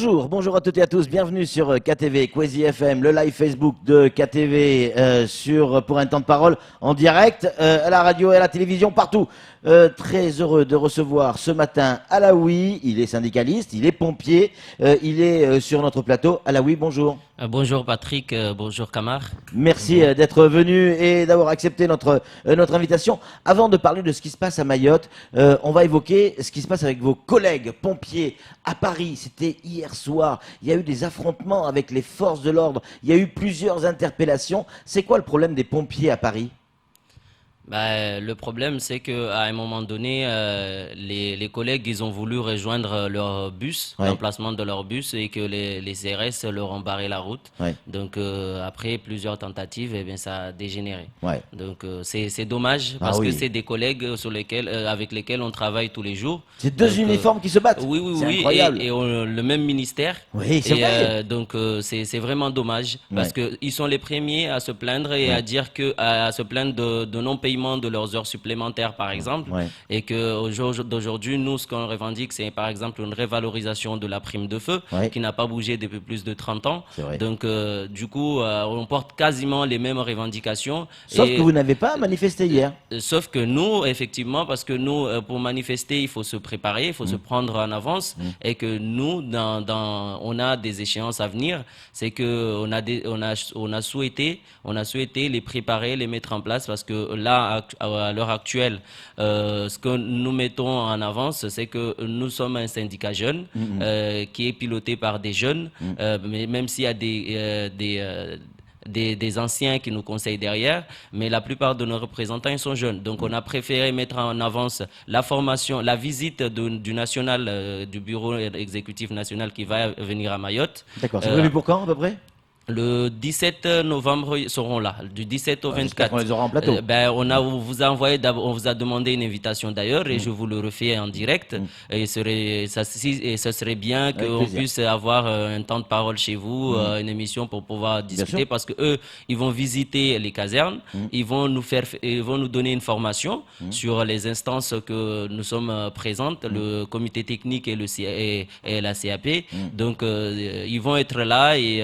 Bonjour à toutes et à tous, bienvenue sur KTV, Kwezi FM, le live Facebook de KTV pour un temps de parole en direct, à la radio et à la télévision, partout. Très heureux de recevoir ce matin Alaoui, il est syndicaliste, il est pompier, il est sur notre plateau. Alaoui, bonjour. Bonjour Patrick, bonjour Kamar. Merci d'être venu et d'avoir accepté notre invitation. Avant de parler de ce qui se passe à Mayotte, on va évoquer ce qui se passe avec vos collègues pompiers à Paris. C'était hier soir, il y a eu des affrontements avec les forces de l'ordre, il y a eu plusieurs interpellations. C'est quoi le problème des pompiers à Paris ? Le problème, c'est qu'à un moment donné, les collègues, ils ont voulu rejoindre leur bus, l'emplacement de leur bus, et que les CRS leur ont barré la route. Donc, après plusieurs tentatives, eh bien, ça a dégénéré. Donc, c'est dommage, parce que c'est des collègues avec lesquels on travaille tous les jours. C'est deux uniformes qui se battent. Oui, incroyable. Et le même ministère. Oui, c'est vrai. Donc, c'est vraiment dommage, parce qu'ils sont les premiers à se plaindre et à se plaindre de non-paiement de leurs heures supplémentaires, par exemple, et qu'au jour d'aujourd'hui, nous, ce qu'on revendique, c'est par exemple une révalorisation de la prime de feu, qui n'a pas bougé depuis plus de 30 ans. Donc, du coup, on porte quasiment les mêmes revendications. Sauf que vous n'avez pas manifesté hier. Sauf que nous, effectivement, parce que nous, pour manifester, il faut se préparer, il faut se prendre en avance, et que nous, on a des échéances à venir, c'est que on a souhaité les préparer, les mettre en place, parce que là, à l'heure actuelle, ce que nous mettons en avance, c'est que nous sommes un syndicat jeune qui est piloté par des jeunes, mais même s'il y a des anciens qui nous conseillent derrière, mais la plupart de nos représentants, ils sont jeunes. Donc, on a préféré mettre en avance la formation, la visite du national, du bureau exécutif national qui va venir à Mayotte. D'accord, c'est prévu pour quand à peu près ? Le 17 novembre, ils seront là, du 17 au 24. On les aura en plateau. On vous a demandé une invitation d'ailleurs, et je vous le refais en direct. Et ce serait bien qu'on puisse avoir un temps de parole chez vous, une émission pour pouvoir discuter, parce que eux, ils vont visiter les casernes, ils vont nous donner une formation sur les instances que nous sommes présentes, le comité technique et la CAP. Donc, ils vont être là et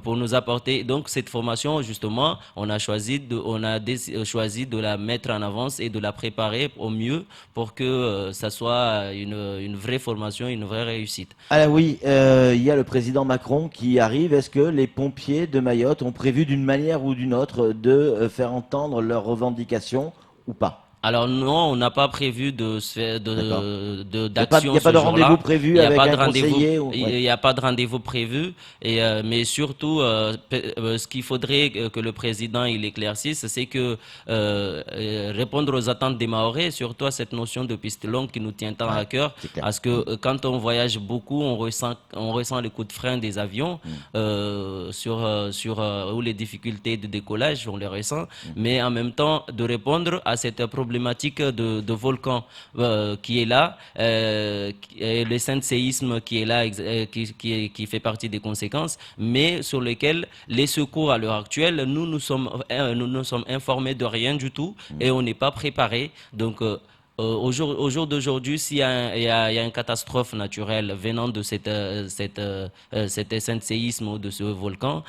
pour nous apporter donc cette formation. Justement, on a choisi de la mettre en avance et de la préparer au mieux pour que ça soit une vraie formation, une vraie réussite. Alors oui, il y a le président Macron qui arrive. Est-ce que les pompiers de Mayotte ont prévu d'une manière ou d'une autre de faire entendre leurs revendications ou pas ? Alors non, on n'a pas prévu d'action. Il n'y a pas de rendez-vous prévu avec un conseiller. Il n'y a pas de rendez-vous prévu. Mais surtout, ce qu'il faudrait que le président il éclaircisse, c'est que répondre aux attentes des Mahorais, surtout à cette notion de piste longue qui nous tient tant à cœur, parce que quand on voyage beaucoup, on ressent les coups de frein des avions ou les difficultés de décollage, on les ressent. Mais en même temps, de répondre à cette problématique de volcan qui est là, et le séisme qui est là, qui fait partie des conséquences, mais sur lesquels les secours à l'heure actuelle, nous nous sommes informés de rien du tout et on n'est pas préparé. Donc au jour d'aujourd'hui, s'il y a une catastrophe naturelle venant de cet séisme ou de ce volcan,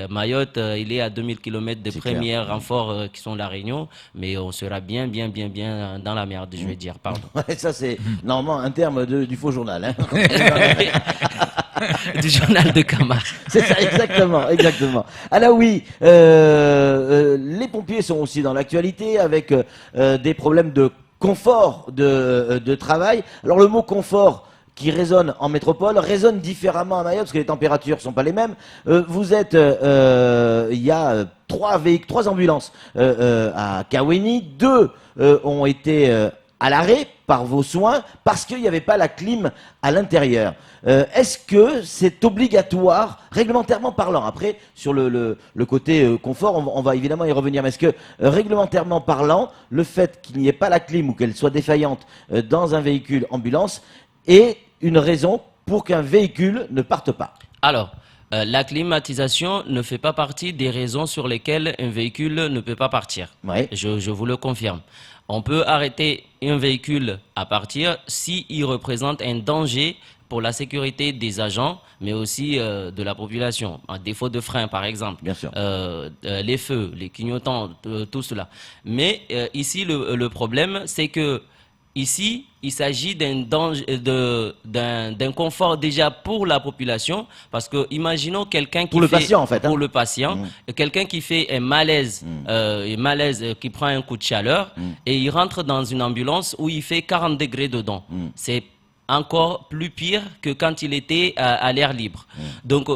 Mayotte, il est à 2000 km de premiers renforts qui sont la Réunion, mais on sera bien dans la merde, je vais dire, pardon. Ça c'est normalement un terme du faux journal. Hein. Du journal de Kamar. C'est ça, exactement. Alors oui, les pompiers sont aussi dans l'actualité avec des problèmes de confort de travail. Alors le mot confort qui résonne en métropole résonne différemment à Mayotte parce que les températures sont pas les mêmes. Vous êtes, il y a trois ambulances à Kaweni, 2 ont été à l'arrêt par vos soins parce qu'il n'y avait pas la clim à l'intérieur. Est-ce que c'est obligatoire, réglementairement parlant? Après, sur le côté confort, on va évidemment y revenir. Mais est-ce que, réglementairement parlant, le fait qu'il n'y ait pas la clim ou qu'elle soit défaillante dans un véhicule ambulance est une raison pour qu'un véhicule ne parte pas? Alors, la climatisation ne fait pas partie des raisons sur lesquelles un véhicule ne peut pas partir. Ouais. Je vous le confirme. On peut arrêter un véhicule à partir s'il représente un danger pour la sécurité des agents, mais aussi de la population. Un défaut de frein, par exemple. Bien sûr. Les feux, les clignotants, tout cela. Mais ici, le problème, c'est que ici, il s'agit d'un confort déjà pour la population, parce que imaginons quelqu'un qui pour le patient en fait, pour le patient, quelqu'un qui fait un malaise, qui prend un coup de chaleur et il rentre dans une ambulance où il fait 40 degrés dedans. C'est encore plus pire que quand il était à l'air libre. Donc,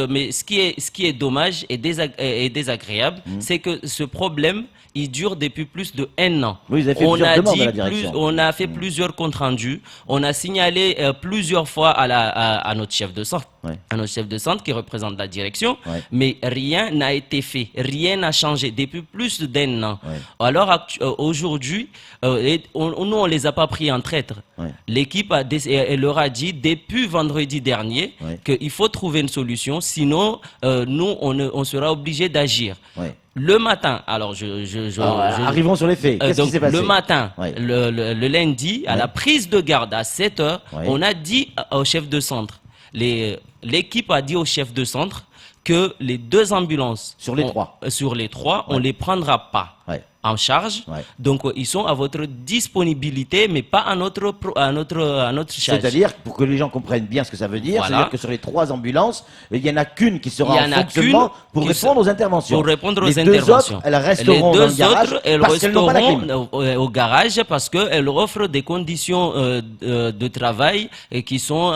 mais ce qui est dommage et désagréable, c'est que ce problème, il dure depuis plus de 1 an. Oui, vous avez fait on a fait plusieurs comptes rendus, on a signalé plusieurs fois à notre chef de centre, à notre chef de centre qui représente la direction, mais rien n'a été fait, rien n'a changé depuis plus d'1 an. Alors aujourd'hui, nous on les a pas pris en traître. L'équipe elle leur a dit depuis vendredi dernier qu'il faut trouver une solution, sinon nous on sera obligé d'agir. Le matin, alors arrivons sur les faits. Qu'est-ce qui s'est passé? Le matin, le lundi, à la prise de garde à 7 h, on a dit au chef de centre, l'équipe a dit au chef de centre que les 2 ambulances sur les 3, on les prendra pas en charge. Donc ils sont à votre disponibilité, mais pas à notre charge. C'est-à-dire, pour que les gens comprennent bien ce que ça veut dire, c'est-à-dire que sur les 3 ambulances, il y en a qu'une qui sera en fonctionnement pour répondre aux interventions. Pour répondre aux les interventions. 2 autres, elles resteront dans le garage parce qu'elles n'ont pas la clim. Au garage parce qu'elles offrent des conditions de travail qui sont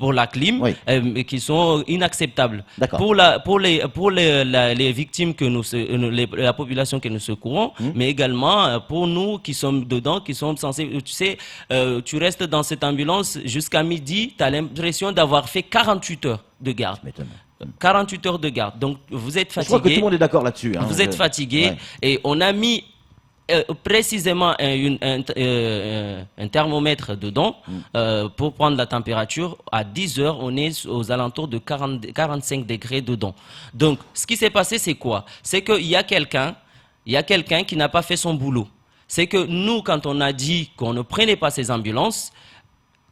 pour la clim, qui sont inacceptables. Pour les victimes que la population que nous secourons, mais également pour nous qui sommes dedans, qui sommes censés, tu sais, tu restes dans cette ambulance jusqu'à midi, tu as l'impression d'avoir fait 48 heures de garde. 48 heures de garde. Donc vous êtes fatigué. Je crois que tout le monde est d'accord là-dessus. Vous êtes fatigué et on a mis précisément un thermomètre dedans pour prendre la température. À 10 heures, on est aux alentours de 45 degrés dedans. Donc ce qui s'est passé, c'est quoi? C'est qu'il y a quelqu'un qui n'a pas fait son boulot. C'est que nous, quand on a dit qu'on ne prenait pas ces ambulances,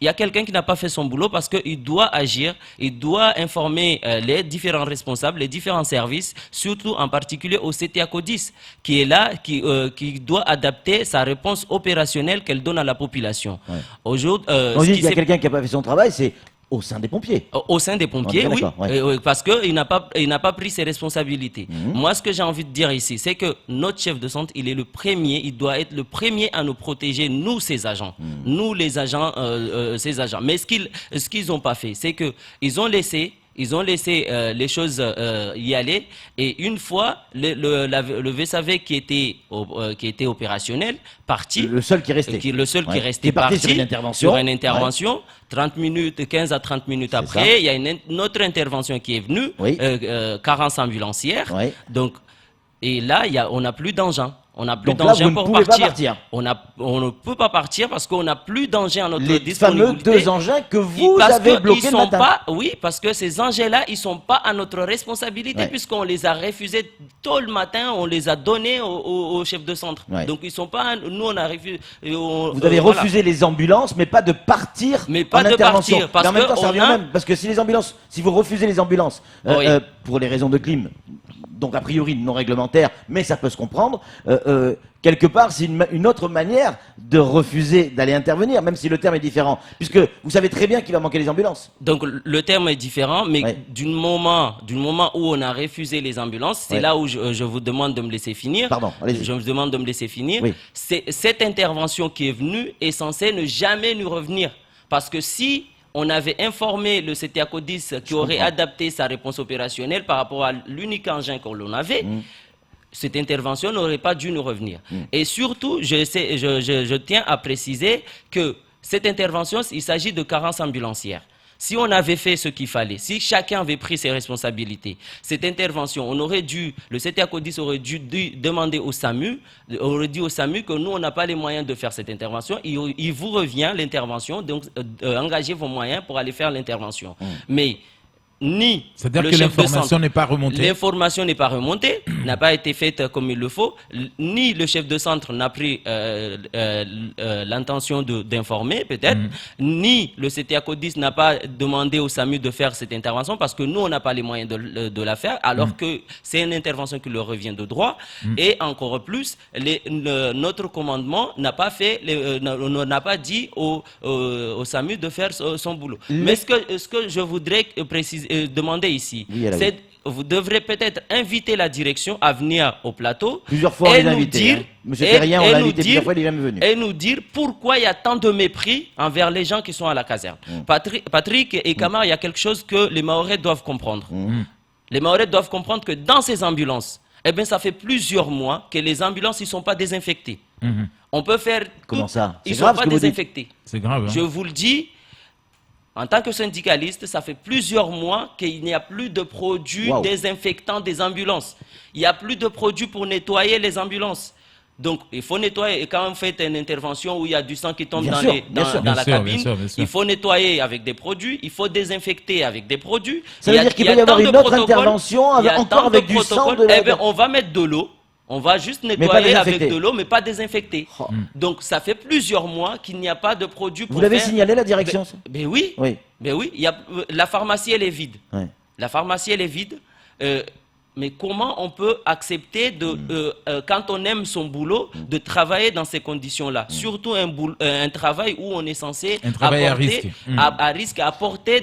il y a quelqu'un qui n'a pas fait son boulot parce qu'il doit agir, il doit informer les différents responsables, les différents services, surtout en particulier au CTACO 10, qui est là, qui doit adapter sa réponse opérationnelle qu'elle donne à la population. Aujourd'hui, on dit qu'il y a quelqu'un qui n'a pas fait son travail, c'est au sein des pompiers. Au sein des pompiers, oui, parce qu'il n'a pas pris ses responsabilités. Moi, ce que j'ai envie de dire ici, c'est que notre chef de centre, il doit être le premier à nous protéger, nous, ces agents. Nous, les agents, ces agents. Mais ce qu'ils n'ont pas fait, c'est qu'ils ont laissé les choses y aller, et une fois le VSAV qui était opérationnel parti, le seul qui restait, qui est parti sur une intervention 30 minutes, 15 à 30 minutes après, il y a une autre intervention qui est venue, carence ambulancière, donc, et là on n'a plus d'engin. On n'a plus d'engin pour partir. On ne peut pas partir parce qu'on n'a plus d'engin à notre disponibilité. Les fameux 2 engins que vous avez bloqués le matin. Oui, parce que ces engins-là, ils ne sont pas à notre responsabilité puisqu'on les a refusés tôt le matin, on les a donnés au chef de centre. Donc ils ne sont pas... Nous, on a refusé... Vous avez refusé les ambulances, mais pas de partir en intervention. Mais en même temps, ça revient même. Parce que si vous refusez les ambulances pour les raisons de clim, donc a priori non réglementaire, mais ça peut se comprendre. Quelque part, c'est une autre manière de refuser d'aller intervenir, même si le terme est différent, puisque vous savez très bien qu'il va manquer les ambulances. Donc le terme est différent, mais du moment où on a refusé les ambulances, c'est là où je vous demande de me laisser finir. Pardon, allez-y. Je vous demande de me laisser finir. Cette intervention qui est venue est censée ne jamais nous revenir, parce que si on avait informé le CTACO 10 qui aurait adapté sa réponse opérationnelle par rapport à l'unique engin qu'on avait, cette intervention n'aurait pas dû nous revenir. Et surtout, je tiens à préciser que cette intervention, il s'agit de carence ambulancière. Si on avait fait ce qu'il fallait, si chacun avait pris ses responsabilités, cette intervention, le CTACO 10 aurait dû demander au SAMU, aurait dit au SAMU que nous, on n'a pas les moyens de faire cette intervention. Il vous revient l'intervention, donc engagez vos moyens pour aller faire l'intervention. Mais ni c'est-à-dire le que chef de l'information centre, n'est pas remontée. l'information n'est pas remontée, n'a pas été faite comme il le faut, ni le chef de centre n'a pris l'intention d'informer peut-être, ni le CTA Code 10 n'a pas demandé au SAMU de faire cette intervention parce que nous on n'a pas les moyens de la faire, alors que c'est une intervention qui leur revient de droit, et encore plus notre commandement n'a pas fait, n'a pas dit au SAMU de faire son boulot. Mais ce que je voudrais demander ici, c'est vous devrez peut-être inviter la direction à venir au plateau. Plusieurs fois on l'a invité. Monsieur Terrien, on l'a invité plusieurs fois, il n'est jamais venu. Et nous dire pourquoi il y a tant de mépris envers les gens qui sont à la caserne. Patrick et Kamar, il y a quelque chose que les Mahorais doivent comprendre. Les Mahorais doivent comprendre que dans ces ambulances, eh bien, ça fait plusieurs mois que les ambulances ne sont pas désinfectées. On peut faire... Comment ça? Ils ne sont pas désinfectés. C'est grave. Hein? Je vous le dis, en tant que syndicaliste, ça fait plusieurs mois qu'il n'y a plus de produits désinfectants des ambulances. Il n'y a plus de produits pour nettoyer les ambulances. Donc, il faut nettoyer. Et quand on fait une intervention où il y a du sang qui tombe dans la cabine, il faut nettoyer avec des produits, il faut désinfecter avec des produits. Ça veut dire qu'il peut y avoir une autre intervention encore avec du sang de la... Eh bien, on va mettre de l'eau. On va juste nettoyer avec de l'eau, mais pas désinfecter. Donc, ça fait plusieurs mois qu'il n'y a pas de produit pour Vous l'avez signalé, la direction? Ben oui. Ben oui. La pharmacie, elle est vide. La pharmacie, elle est vide. Mais comment on peut accepter, quand on aime son boulot, de travailler dans ces conditions-là? Surtout un travail où on est censé apporter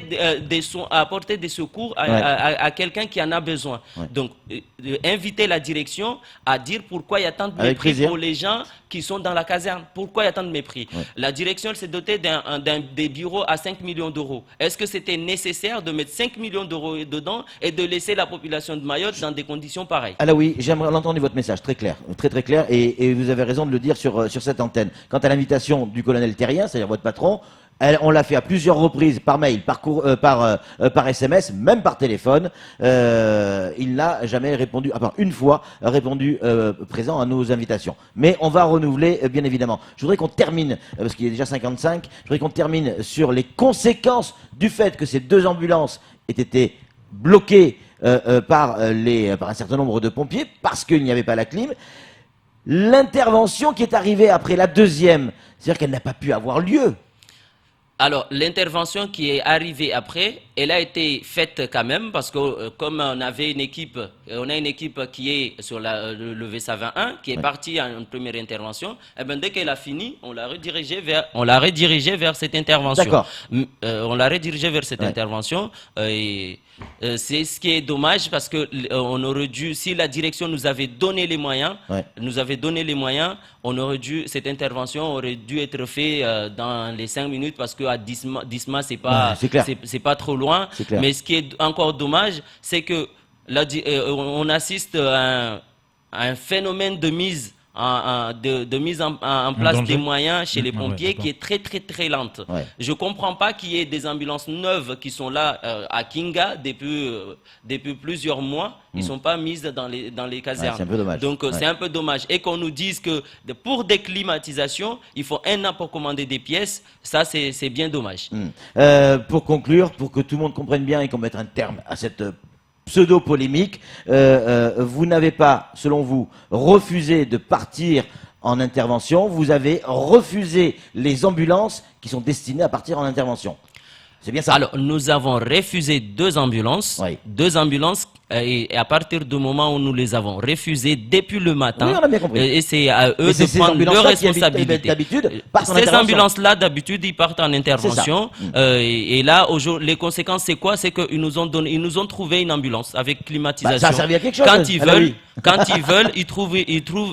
des secours à quelqu'un qui en a besoin. Donc, inviter la direction à dire pourquoi il y a tant de mépris pour les gens qui sont dans la caserne. Pourquoi il y a tant de mépris? La direction s'est dotée des bureaux à 5 millions d'euros. Est-ce que c'était nécessaire de mettre 5 millions d'euros dedans et de laisser la population de Mayotte dans des conditions pareilles? Alors oui, j'aimerais entendre votre message, très clair, très clair, et vous avez raison de le dire sur cette antenne. Quant à l'invitation du colonel Terrien, c'est-à-dire votre patron, on l'a fait à plusieurs reprises par mail, par SMS, même par téléphone. Il n'a jamais répondu, à part une fois, présent à nos invitations. Mais on va renouveler, bien évidemment. Je voudrais qu'on termine, parce qu'il est déjà 55, je voudrais qu'on termine sur les conséquences du fait que ces deux ambulances aient été bloquées par un certain nombre de pompiers, parce qu'il n'y avait pas la clim. L'intervention qui est arrivée après la deuxième, c'est-à-dire qu'elle n'a pas pu avoir lieu. Alors, l'intervention qui est arrivée après, elle a été faite quand même parce que comme on avait une équipe, on a une équipe qui est sur le VSA 21, qui est partie en première intervention, et bien dès qu'elle a fini, on l'a redirigée vers cette intervention. D'accord. On l'a redirigée vers cette intervention et c'est ce qui est dommage parce que on aurait dû, si la direction nous avait donné les moyens, cette intervention aurait dû être faite dans les 5 minutes parce que à Disma c'est pas trop loin. Mais ce qui est encore dommage, c'est que on assiste à un phénomène de mise en place des moyens chez les pompiers qui est très lente. Je comprends pas qu'il y ait des ambulances neuves qui sont là à Kinga depuis plusieurs mois. Ils sont pas mises dans les casernes. C'est un peu dommage. Donc c'est un peu dommage. Et qu'on nous dise que pour des climatisations, il faut 1 an pour commander des pièces, ça c'est bien dommage. Pour conclure, pour que tout le monde comprenne bien et qu'on mette un terme à cette pseudo-polémique, vous n'avez pas, selon vous, refusé de partir en intervention, vous avez refusé les ambulances qui sont destinées à partir en intervention. C'est bien ça? Alors, nous avons refusé 2 ambulances, et à partir du moment où nous les avons refusées depuis le matin, oui, on a bien compris. Et c'est à eux de prendre leurs responsabilités. Ces ambulances-là, d'habitude, ils partent en intervention. Et là, les conséquences, c'est quoi? C'est qu'ils nous ont trouvé une ambulance avec climatisation. Ça a servi à quelque chose. Quand ils veulent,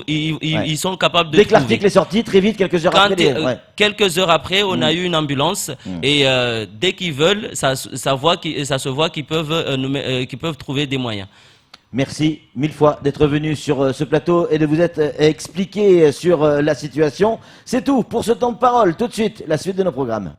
ils sont capables de déclarter que les sorties très vite, quelques heures après. Quelques heures après, on a eu une ambulance et dès qu'ils veulent, ça se voit qu'ils peuvent trouver des moyens. Merci 1000 fois d'être venu sur ce plateau et de vous être expliqué sur la situation. C'est tout pour ce temps de parole. Tout de suite, la suite de nos programmes.